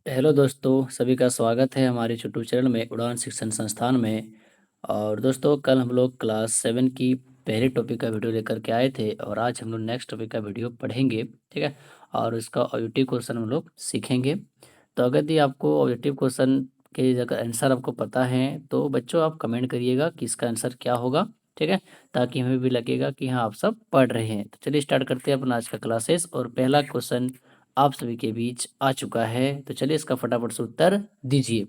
Hello दोस्तों, सभी का स्वागत है हमारे यूट्यूब चैनल में उड़ान शिक्षण संस्थान में। और दोस्तों, कल हम लोग क्लास 7 की पहले टॉपिक का वीडियो लेकर के आए थे और आज हम लोग नेक्स्ट टॉपिक का वीडियो पढ़ेंगे, ठीक है। और इसका ऑब्जेक्टिव क्वेश्चन हम लोग सीखेंगे। तो अगर यदि आपको ऑब्जेक्टिव क्वेश्चन के अगर आंसर आपको पता है तो बच्चों आप कमेंट करिएगा कि इसका आंसर क्या होगा, ठीक है। ताकि हमें भी लगेगा कि हाँ, आप सब पढ़ रहे हैं। तो चलिए स्टार्ट करते हैं अपना आज का क्लासेस। और पहला क्वेश्चन आप सभी के बीच आ चुका है, तो चलिए इसका फटाफट से उत्तर दीजिए।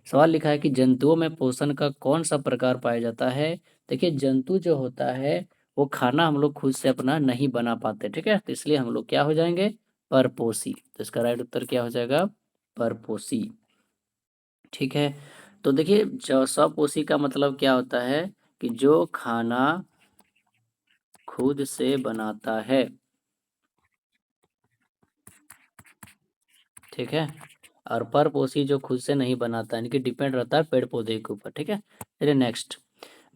सवाल लिखा है कि जंतुओं में पोषण का कौन सा प्रकार पाया जाता है। देखिए, जंतु जो होता है वो खाना हम लोग खुद से अपना नहीं बना पाते, ठीक है। तो इसलिए हम लोग क्या हो जाएंगे, परपोषी। तो इसका राइट उत्तर क्या हो जाएगा, परपोषी, ठीक है। तो देखिए, जो स्वपोषी का मतलब क्या होता है कि जो खाना खुद से बनाता है, ठीक है। और परपोषी जो खुद से नहीं बनाता, यानी कि डिपेंड रहता है पेड़ पौधे के ऊपर, ठीक है। चलिए नेक्स्ट,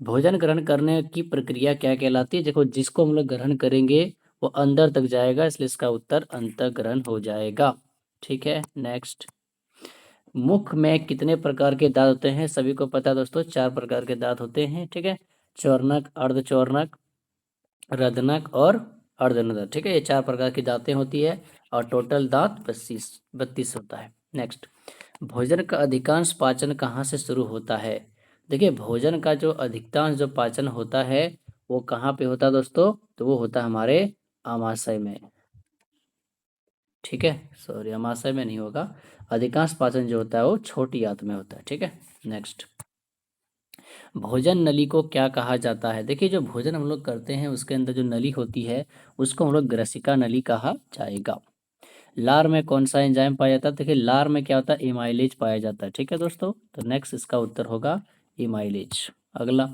भोजन ग्रहण करने की प्रक्रिया क्या कहलाती है। देखो, जिसको हम लोग ग्रहण करेंगे वो अंदर तक जाएगा, इसलिए इसका उत्तर अंतःग्रहण हो जाएगा, ठीक है। नेक्स्ट, मुख में कितने प्रकार के दांत होते हैं। सभी को पता है दोस्तों, 4 प्रकार के दांत होते हैं, ठीक है। चौर्नक, अर्धचौर्नक, रदनक और अर्धनदक, ठीक है। ये 4 प्रकार की दांतें होती है और टोटल दांत 32 होता है। नेक्स्ट, भोजन का अधिकांश पाचन कहाँ से शुरू होता है। देखिए, भोजन का जो अधिकांश जो पाचन होता है वो कहाँ पे होता है दोस्तों, तो वो होता है हमारे आमाशय में, ठीक है। सॉरी, आमाशय में नहीं होगा। अधिकांश पाचन जो होता है वो छोटी आंत में होता है, ठीक है। नेक्स्ट, भोजन नली को क्या कहा जाता है। देखिए, जो भोजन हम लोग करते हैं उसके अंदर जो नली होती है उसको हम लोग ग्रसिका नली कहा जाएगा। लार में कौन सा एंजाइम पाया जाता है। देखिए, लार में क्या होता है, इमाइलेज पाया जाता है, ठीक है दोस्तों। तो नेक्स्ट इसका उत्तर होगा इमाइलेज। अगला,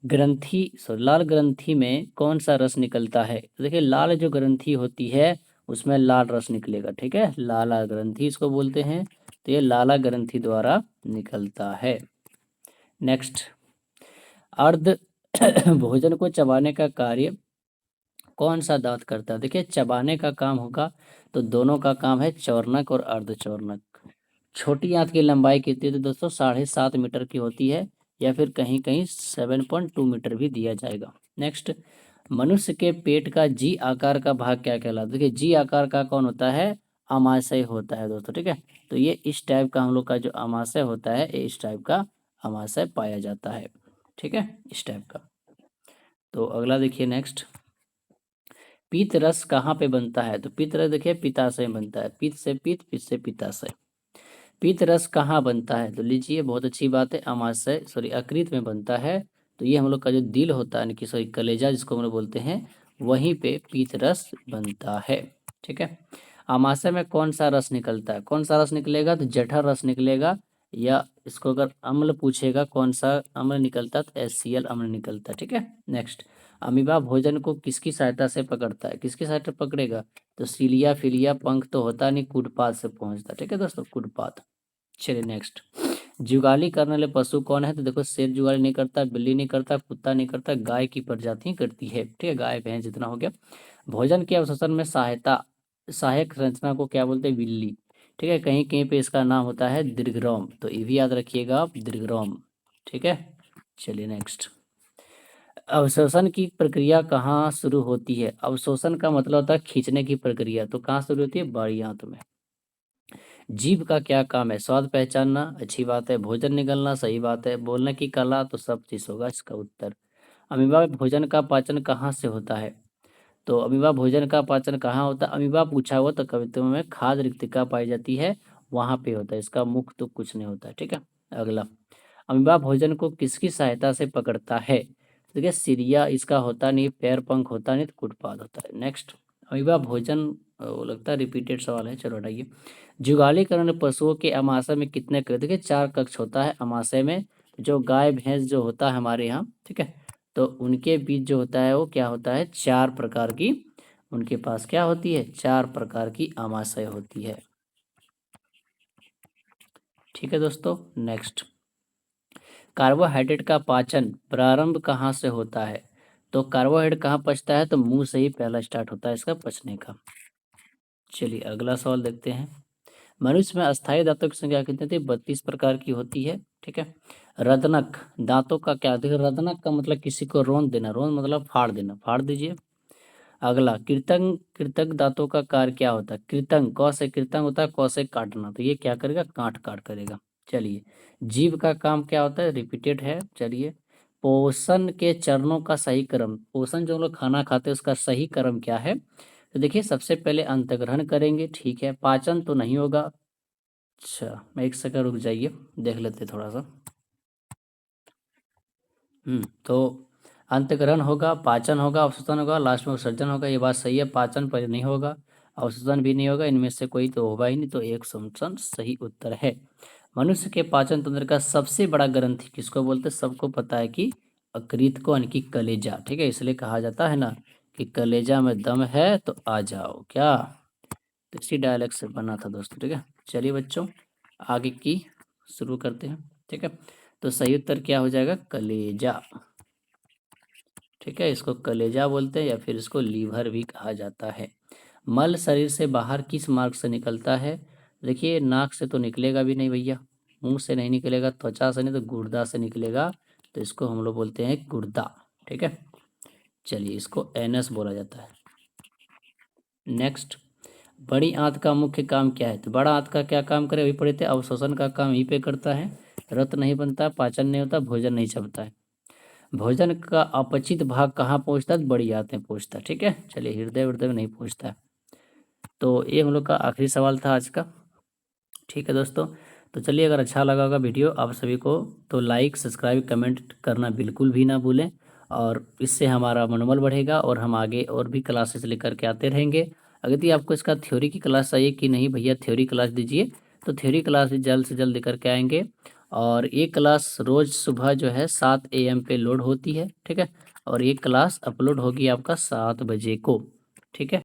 ग्रंथि लाल ग्रंथि में कौन सा रस निकलता है। देखिए, लाल जो ग्रंथि होती है उसमें लाल रस निकलेगा, ठीक है। लाला ग्रंथि इसको बोलते हैं। तो ये लाला ग्रंथि द्वारा निकलता है। नेक्स्ट, अर्ध भोजन को चबाने का कार्य कौन सा दांत करता है। देखिए, चबाने का काम होगा तो दोनों का काम है, चौर्नक और अर्धचौर्नक। छोटी आंत की लंबाई कितनी है तो दोस्तों 7.5 मीटर की होती है, या फिर कहीं कहीं 7.2 मीटर भी दिया जाएगा। नेक्स्ट, मनुष्य के पेट का जी आकार का भाग क्या कहलाता है। देखिए, जी आकार का कौन होता है, अमाशय होता है दोस्तों, ठीक है। तो ये इस टाइप का हम लोग का जो अमाशय होता है, ये इस टाइप का अमाशय पाया जाता है, ठीक है, इस टाइप का। तो अगला देखिए, नेक्स्ट, पीत रस कहाँ पे बनता है। तो पीत रस देखिए पित्ताशय में बनता है, पित्त से पित्ताशय। पीत रस कहाँ बनता है, तो लीजिए बहुत अच्छी बात है, अमाशय सॉरी यकृत में बनता है। तो ये हम लोग का जो दिल होता है, यानी कि सॉरी कलेजा जिसको हम लोग बोलते हैं, वहीं पे पीत रस बनता है, ठीक है। अमाशय में कौन सा रस निकलता है, कौन सा रस निकलेगा, तो जठर रस निकलेगा। या इसको अगर अम्ल पूछेगा कौन सा अम्ल निकलता है, तो HCl अम्ल निकलता है, ठीक है। नेक्स्ट, अमीबा भोजन को किसकी सहायता से पकड़ता है, किसकी सहायता से पकड़ेगा, तो सीलिया फिलिया पंख तो होता नहीं, कुडपात से पहुंचता, ठीक है दोस्तों, कुडपात। चलिए नेक्स्ट, जुगाली करने वाले पशु कौन है। तो देखो, शेर जुगाली नहीं करता, बिल्ली नहीं करता, कुत्ता नहीं करता, गाय की प्रजाति करती है, ठीक है। गाय भैंस जितना हो गया। भोजन के अवशोषण में सहायक संरचना को क्या बोलते हैं, बिल्ली, ठीक है। कहीं कहीं पे इसका नाम होता है दीर्घरोम, तो ये भी याद रखिएगा आप, दीर्घरोम, ठीक है। चलिए नेक्स्ट, अवशोषण की प्रक्रिया कहाँ शुरू होती है। अवशोषण का मतलब होता है खींचने की प्रक्रिया, तो कहाँ शुरू होती है, बाई आंत में। जीभ का क्या काम है, स्वाद पहचानना, अच्छी बात है। भोजन निगलना, सही बात है। बोलने की कला, तो सब चीज होगा इसका उत्तर। अमीबा में भोजन का पाचन कहाँ से होता है। तो अमीबा भोजन का पाचन कहाँ होता है, अमीबा पूछा हुआ तो कवित्व में खाद्य रिक्तिका पाई जाती है, वहां पे होता है। इसका मुख तो कुछ नहीं होता है, ठीक है। अगला, अमीबा भोजन को किसकी सहायता से पकड़ता है। देखिए, सिरिया इसका होता नहीं, पैर पंख होता नहीं, तो कुटपाद होता है। नेक्स्ट, अमीबा भोजन वो लगता है रिपीटेड सवाल है, चलो हटाइए। जुगाली करने पशुओं के अमाशय में कितने कक्ष, देखिए 4 कक्ष होता है अमाशय में। जो गाय भैंस जो होता है हमारे यहाँ, ठीक है, तो उनके बीच जो होता है वो क्या होता है, 4 प्रकार की उनके पास क्या होती है, 4 प्रकार की आमाशय होती है, ठीक है दोस्तों। नेक्स्ट, कार्बोहाइड्रेट का पाचन प्रारंभ कहाँ से होता है। तो कार्बोहाइड्रेट कहाँ पचता है, तो मुंह से ही पहला स्टार्ट होता है इसका पचने का। चलिए अगला सवाल देखते हैं। मनुष्य में अस्थायी दांतों की संख्या कितनी थी? 32 प्रकार की होती है। ठीक है। रदनक दांतों का क्या? देखो रदनक का मतलब किसी को रोंद देना, रोंद मतलब फाड़ देना, फाड़ दीजिए। अगला कृतंग, कृतंग दांतों का कार्य क्या होता है? कृतंग क से कृतंग होता है, क से काटना, तो ये क्या करेगा? काट काट करेगा। चलिए, जीव का काम क्या होता है? रिपीटेड है। चलिए, पोषण के चरणों का सही क्रम, पोषण जो हम लोग खाना खाते हैं उसका सही क्रम क्या है? तो देखिए, सबसे पहले अंतग्रहण करेंगे, ठीक है, पाचन तो नहीं होगा। अच्छा, मैं एक सेकंड रुक जाइए, देख लेते थोड़ा सा। तो अंतग्रहण होगा, पाचन होगा, अवशोषण होगा, लास्ट में विसर्जन होगा। ये बात सही है, पाचन पर नहीं होगा, अवशोषण भी नहीं होगा, इनमें से कोई तो होगा ही नहीं, तो एक ऑप्शन सही उत्तर है। मनुष्य के पाचन तंत्र का सबसे बड़ा ग्रंथि किसको बोलते हैं? सबको पता है कि यकृत को, यानी कि कलेजा। ठीक है, इसलिए कहा जाता है ना कि कलेजा में दम है तो आ जाओ, क्या? तो इसी डायलॉग से बना था दोस्तों। ठीक है, चलिए बच्चों, आगे की शुरू करते हैं। ठीक है, तो सही उत्तर क्या हो जाएगा? कलेजा। ठीक है, इसको कलेजा बोलते हैं या फिर इसको लीवर भी कहा जाता है। मल शरीर से बाहर किस मार्ग से निकलता है? देखिए, नाक से तो निकलेगा भी नहीं भैया, मुंह से नहीं निकलेगा, त्वचा से नहीं, तो गुर्दा से निकलेगा, तो इसको हम लोग बोलते हैं गुर्दा। ठीक है, चलिए, इसको एनस बोला जाता है। नेक्स्ट, बड़ी आंत का मुख्य काम क्या है? तो बड़ा आंत का क्या काम करे? अभी पढ़े थे, अवशोषण का काम यहीं पे करता है, रक्त नहीं बनता, पाचन नहीं होता, भोजन नहीं चलता है। भोजन का अपचित भाग कहाँ पहुँचता है? बड़ी आंत में पहुँचता है। ठीक है, चलिए, हृदय वृदय में नहीं पहुँचता है। तो ये हम लोग का आखिरी सवाल था आज का। ठीक है दोस्तों, तो चलिए, अगर अच्छा लगा होगा वीडियो आप सभी को, तो लाइक, सब्सक्राइब, कमेंट करना बिल्कुल भी ना भूलें, और इससे हमारा मनोबल बढ़ेगा और हम आगे और भी क्लासेस लेकर के आते रहेंगे। अगर यदि आपको इसका थ्योरी की क्लास चाहिए कि नहीं भैया थ्योरी क्लास दीजिए, तो थ्योरी क्लास भी जल्द से जल्द लेकर के आएंगे। और ये क्लास रोज़ सुबह जो है 7 AM पे लोड होती है। ठीक है, और ये क्लास अपलोड होगी आपका 7 बजे को। ठीक है।